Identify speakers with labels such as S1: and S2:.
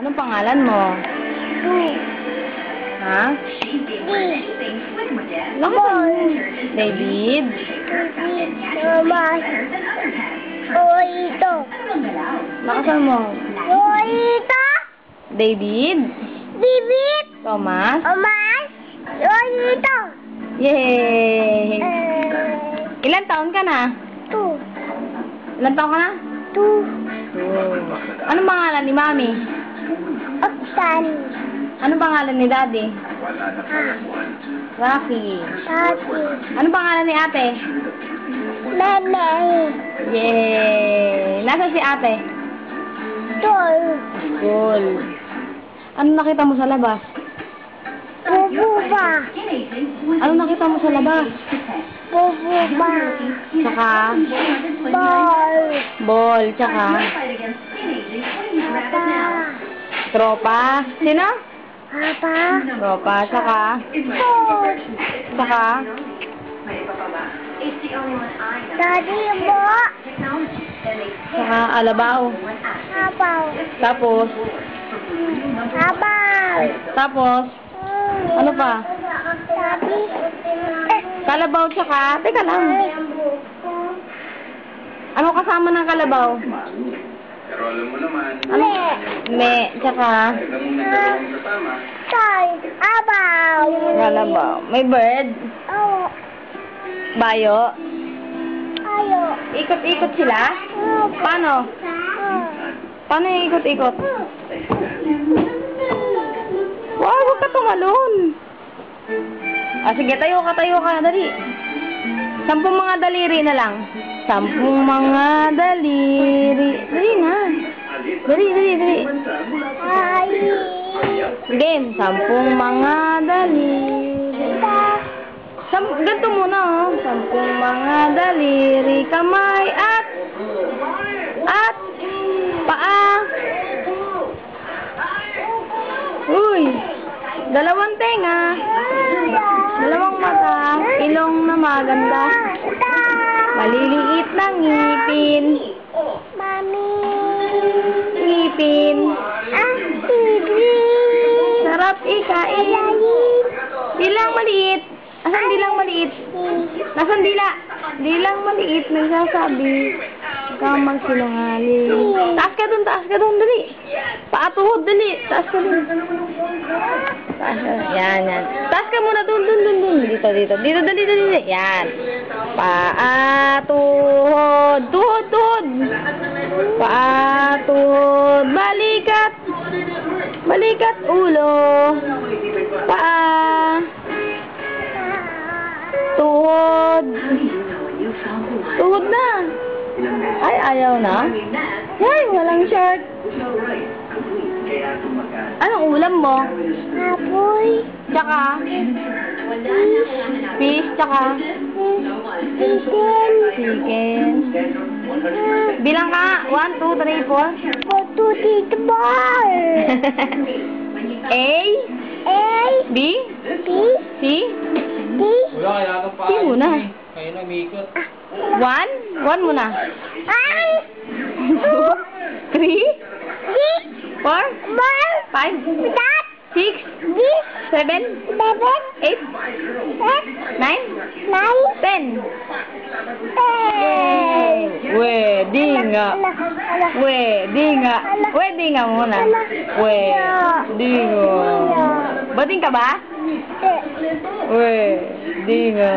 S1: Anong pangalan mo? Ha? David?
S2: Thomas. Oito.
S1: Lakasan mo.
S2: Oito.
S1: David?
S2: David.
S1: Thomas?
S2: Thomas. Oito.
S1: Yay! Ilan taon ka na?
S2: Two.
S1: Ilan taon ka na?
S2: Two.
S1: Anong pangalan ni Mami?
S2: Oksan.
S1: Anong pangalan ni Daddy? Rocky.
S2: Tati.
S1: Anong pangalan ni Ate?
S2: Meme.
S1: Yay! Nasaan si Ate?
S2: Tol.
S1: Cool. Ano nakita mo sa labas?
S2: Bububa.
S1: Ano nakita mo sa labas?
S2: Bububa.
S1: Tsaka?
S2: Ball.
S1: Ball. Tsaka?
S2: Papa.
S1: Tropa. Sino?
S2: Papa.
S1: Tropa. Tsaka?
S2: Tol.
S1: Tsaka?
S2: Daddy mo.
S1: Tsaka alabaw.
S2: Abaw.
S1: Tapos?
S2: Abaw.
S1: Tapos? Ano pa?
S2: Daddy.
S1: Kalabaw tsaka? Teka lang. Ano kasama ng kalabaw?
S3: Pero alam mo naman,
S1: Ano? Me. Tsaka?
S2: Tay. Abaw.
S1: Kalabaw. May bird?
S2: Oh.
S1: Bayo?
S2: Ayo.
S1: Ikot-ikot sila? Paano? Paano yung ikot-ikot? Wow, huwag ka tumalon. Sige, tayo ka. Dali. 10 mga daliri na lang. 10 mga daliri. Dali na. Dali.
S2: Ay.
S1: Game. 10 mga daliri. Ganito muna, 10 mga daliri. Kamay at paa. Uy. 2 tenga. 2 mata. Ilong na maganda. Maliliit na ngipin.
S2: Mami.
S1: Ngipin.
S2: Baby.
S1: Sarap ikain. Dilang maliit. Asan dilang maliit? Nasaan dila? Dilang maliit. Nagsasabi. Huwag kang magsinungaling. Taas ka dun. Dali. Paatuhod. Dali. Taas ka dun. Yan. Taas ka muna. Dun. Dito. Dali. Yan. Paatuhod. Tuhod. Paatuhod. Balikat. Ulo. Paa. Tuhod na. Ay, ayaw na. Ay, walang short. Anong ulam mo?
S2: Apoy.
S1: Tsaka? Fish, tsaka? Chicken. Bilang ka. 1, 2, 3, 4.
S2: Patu dito ball.
S1: A? B? C?
S3: wala kaya ka pa.
S1: C muna.
S3: Kayo na umikot.
S1: 1 muna. 2, 3, 4, 5, 6, 7, 8, 9, 10. 'Wedding nga muna. Wedding. Bading ka ba? Wedding nga.